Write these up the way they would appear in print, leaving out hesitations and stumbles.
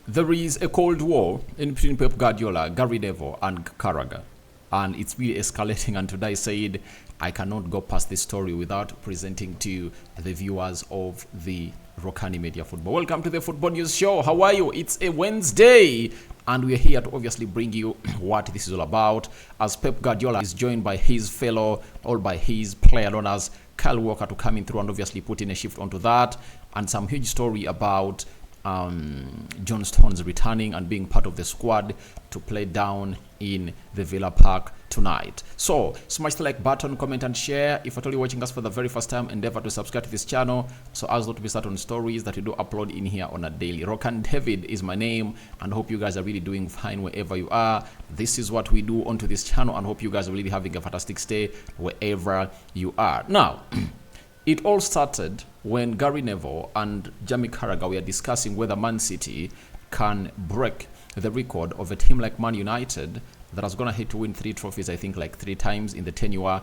There is a cold war in between Pep Guardiola, Gary Neville, and Carragher. And it's really escalating. And today I said I cannot go past this story without presenting to the viewers of the Rokani Media Football. Welcome to the Football News Show. How are you? It's a Wednesday. And we're here to obviously bring you what this is all about. As Pep Guardiola is joined by his fellow, or by his player known as Kyle Walker, to come in through and obviously put in a shift onto that. And some huge story about John Stones returning and being part of the squad to play down in the Villa Park tonight. So smash the like button, comment and share. If you're watching us for the very first time, endeavor to subscribe to this channel so as not to miss out on stories that we do upload in here on a daily. Rokani David is my name, and I hope you guys are really doing fine wherever you are. This is what we do onto this channel, and hope you guys are really having a fantastic stay wherever you are. Now it all started when Gary Neville and Jammie Carragher were discussing whether Man City can break the record of a team like Man United that has gone ahead to win 3 trophies, I think like 2 times in the tenure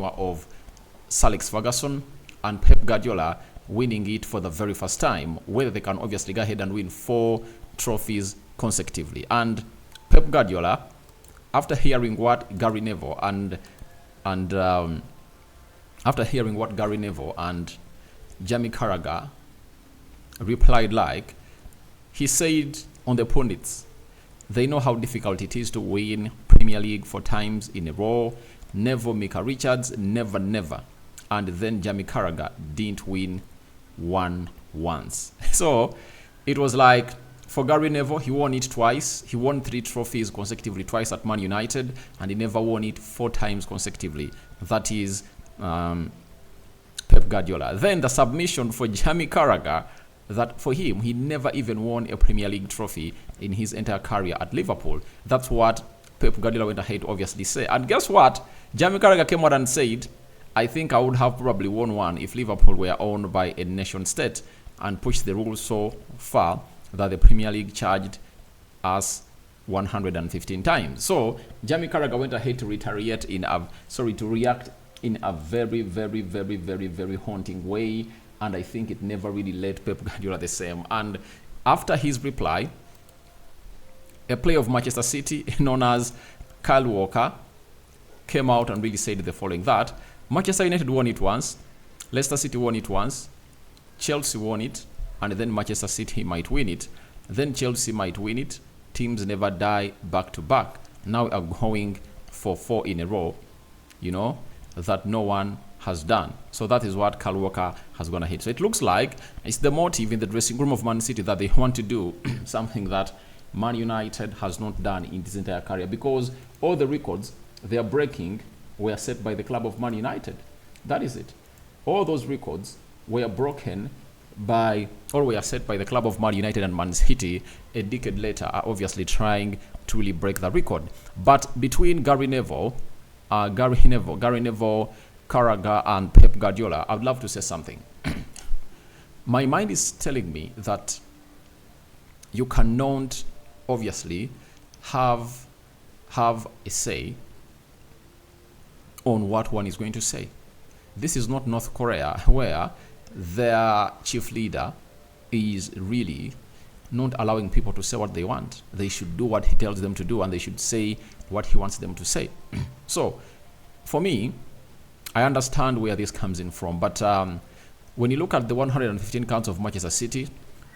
of Sir Alex Ferguson, and Pep Guardiola winning it for the very first time, whether they can obviously go ahead and win 4 trophies consecutively. And Pep Guardiola, after hearing what Gary Neville and Jammie Carragher replied like, he said on the pundits, they know how difficult it is to win Premier League 4 times in a row. Never Mika Richards, never. And then Jammie Carragher didn't win one once. So it was like, for Gary Neville, he won it twice. He won 3 trophies consecutively twice at Man United, and he never won it 4 times consecutively. That is Pep Guardiola. Then the submission for Jammie Carragher, that for him, he never even won a Premier League trophy in his entire career at Liverpool. That's what Pep Guardiola went ahead to obviously say. And guess what? Jammie Carragher came out and said, I think I would have probably won one if Liverpool were owned by a nation state, and pushed the rules so far that the Premier League charged us 115 times. So Jammie Carragher went ahead to react in a very haunting way, and I think it never really led Pep Guardiola the same. And after his reply, a player of Manchester City known as Kyle Walker came out and really said the following, that Manchester United won it once, Leicester City won it once, Chelsea won it, and then Manchester City might win it, then Chelsea might win it. Teams never die back to back. Now we are going for 4 in a row, that no one has done. So that is what Kyle Walker has gone ahead. So it looks like it's the motive in the dressing room of Man City that they want to do something that Man United has not done in this entire career, because all the records they are breaking were set by the club of Man United. That is it. All those records were broken were set by the club of Man United, and Man City a decade later are obviously trying to really break the record. But between Gary Neville, Carragher, and Pep Guardiola, I would love to say something. My mind is telling me that you cannot obviously have a say on what one is going to say. This is not North Korea, where their chief leader is really not allowing people to say what they want. They should do what he tells them to do, and they should say what he wants them to say. So for me, I understand where this comes in from, but when you look at the 115 counts of Manchester City,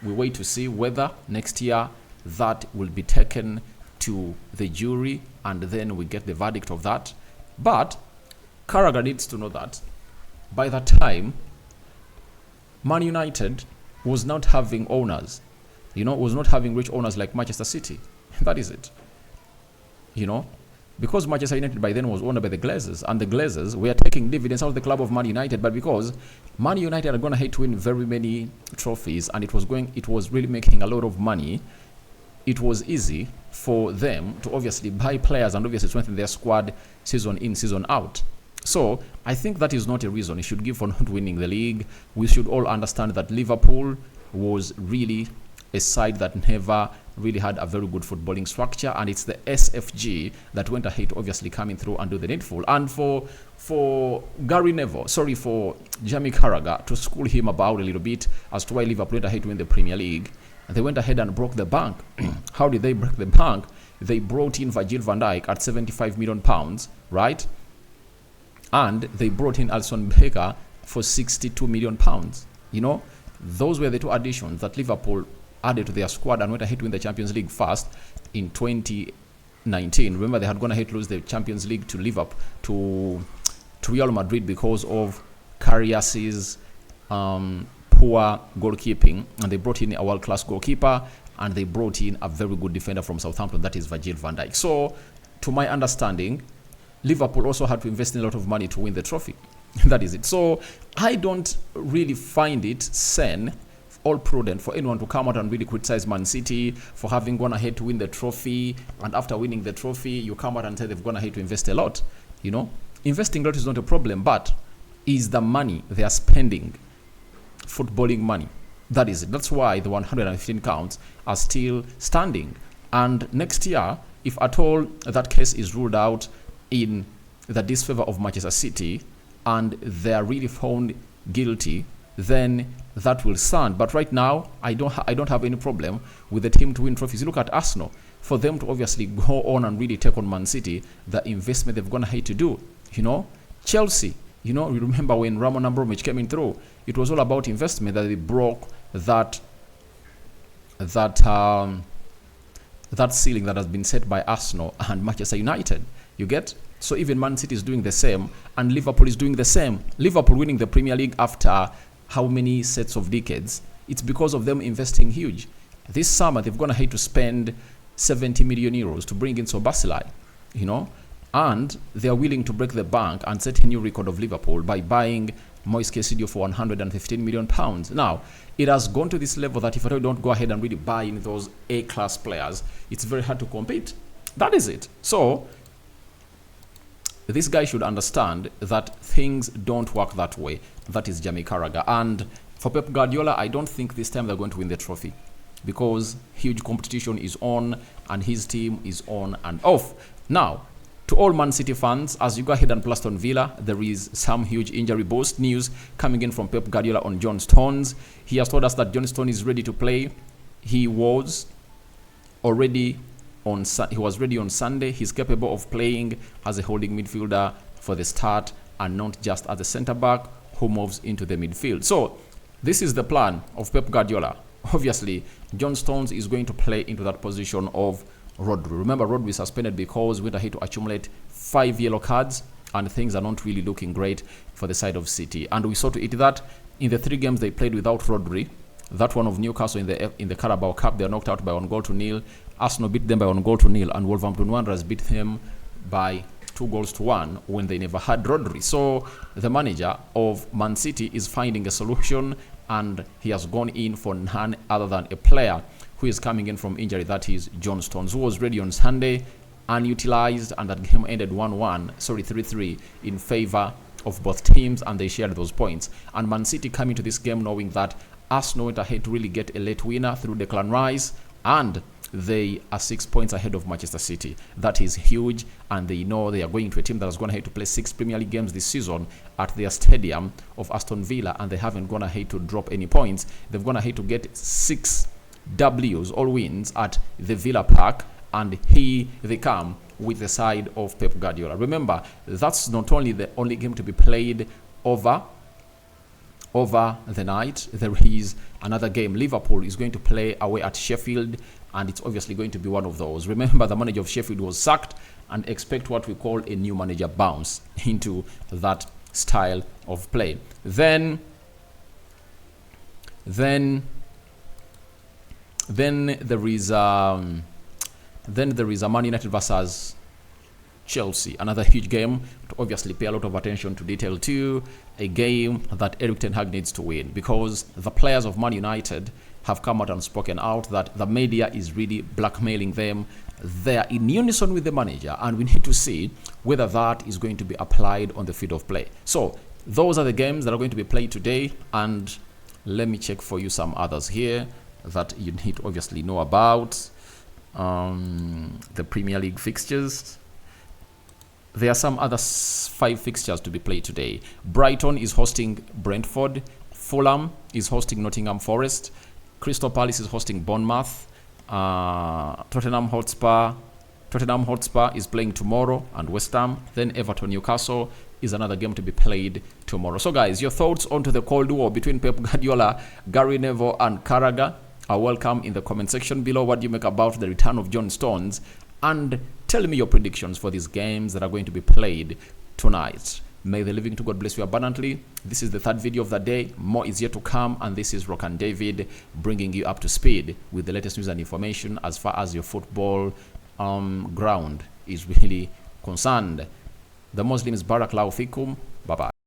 we wait to see whether next year that will be taken to the jury, and then we get the verdict of that. But Carragher needs to know that by that time, Man United was not having owners, was not having rich owners like Manchester City. That is it. Because Manchester United by then was owned by the Glazers, and the Glazers were taking dividends out of the club of Man United, but because Man United are going to hate to win very many trophies, and it was really making a lot of money, it was easy for them to obviously buy players and obviously strengthen their squad season in, season out. So I think that is not a reason you should give for not winning the league. We should all understand that Liverpool was really a side that never really had a very good footballing structure, and it's the SFG that went ahead obviously coming through and do the needful. And for Jammie Carragher to school him about a little bit as to why Liverpool went ahead to win the Premier League, they went ahead and broke the bank. How did they break the bank? They brought in Virgil van Dijk at 75 million pounds, right? And they brought in Alisson Becker for 62 million pounds. You know, those were the two additions that Liverpool added to their squad and went ahead to win the Champions League first in 2019. Remember, they had gone ahead to lose the Champions League to Liverpool, to Real Madrid because of Carragher's poor goalkeeping, and they brought in a world-class goalkeeper, and they brought in a very good defender from Southampton, that is Virgil van Dijk. So, to my understanding, Liverpool also had to invest in a lot of money to win the trophy. That is it. So, I don't really find it sane or prudent for anyone to come out and really criticize Man City for having gone ahead to win the trophy, and after winning the trophy, you come out and say they've gone ahead to invest a lot. You know, investing a lot is not a problem, but is the money they are spending footballing money? That is it. That's why the 115 counts are still standing. And next year, if at all that case is ruled out in the disfavor of Manchester City and they are really found guilty, then that will stand. But right now, I don't have any problem with the team to win trophies. You look at Arsenal, for them to obviously go on and really take on Man City, the investment they've gone ahead to do. You know, Chelsea, you know, you remember when Roman Abramovich came in through, it was all about investment that they broke that ceiling that has been set by Arsenal and Manchester United. You get? So even Man City is doing the same, and Liverpool is doing the same. Liverpool winning the Premier League after how many sets of decades? It's because of them investing huge. This summer, they've gone ahead to spend 70 million euros to bring in Szoboszlai, you know, and they are willing to break the bank and set a new record of Liverpool by buying Moise Caicedo for 115 million pounds. Now, it has gone to this level that if I don't go ahead and really buy in those A-class players, it's very hard to compete. That is it. So, this guy should understand that things don't work that way. That is Jammie Carragher. And for Pep Guardiola, I don't think this time they're going to win the trophy, because huge competition is on and his team is on and off. Now, to all Man City fans, as you go ahead and plus on Villa, there is some huge injury boost news coming in from Pep Guardiola on John Stones. He has told us that John Stones is ready to play. He was ready on Sunday. He's capable of playing as a holding midfielder for the start and not just as a centre back who moves into the midfield. So this is the plan of Pep Guardiola. Obviously, John Stones is going to play into that position of Rodri. Remember, Rodri suspended because we went ahead to accumulate 5 yellow cards, and things are not really looking great for the side of City. And we saw to it that in the 3 games they played without Rodri, that one of Newcastle in the Carabao Cup, they are knocked out by 1-0. Arsenal beat them by 1-0, and Wolverhampton Wanderers beat them by 2-1 when they never had Rodri. So the manager of Man City is finding a solution, and he has gone in for none other than a player who is coming in from injury, that is John Stones, who was ready on Sunday, unutilized, and that game ended 3-3 in favor of both teams, and they shared those points. And Man City come into this game knowing that Arsenal went ahead to really get a late winner through Declan Rice, and they are 6 points ahead of Manchester City. That is huge, and they know they are going to a team that has gone ahead to play 6 Premier League games this season at their stadium of Aston Villa, and they haven't gone ahead to drop any points. They've gone ahead to get 6 W's, all wins, at the Villa Park, and here they come with the side of Pep Guardiola. Remember, that's not only the only game to be played over the night. There is another game. Liverpool is going to play away at Sheffield, and it's obviously going to be one of those. Remember, the manager of Sheffield was sacked, and expect what we call a new manager bounce into that style of play. Then there is a Man United versus Chelsea, another huge game to obviously pay a lot of attention to detail to, a game that Erik ten Hag needs to win, because the players of Man United have come out and spoken out that the media is really blackmailing them. They are in unison with the manager, and we need to see whether that is going to be applied on the field of play. So those are the games that are going to be played today, and let me check for you some others here that you need to obviously know about. The Premier League fixtures. There are some other 5 fixtures to be played today. Brighton is hosting Brentford. Fulham is hosting Nottingham Forest. Crystal Palace is hosting Bournemouth. Tottenham Hotspur is playing tomorrow, and West Ham. Then Everton Newcastle is another game to be played tomorrow. So guys, your thoughts onto the Cold War between Pep Guardiola, Gary Neville and Carragher are welcome in the comment section below. What do you make about the return of John Stones? And tell me your predictions for these games that are going to be played tonight. May the living to God bless you abundantly. This is the third video of the day. More is yet to come, and this is Rokani David bringing you up to speed with the latest news and information as far as your football ground is really concerned. The Muslims Barakallahu Fikum. Bye bye.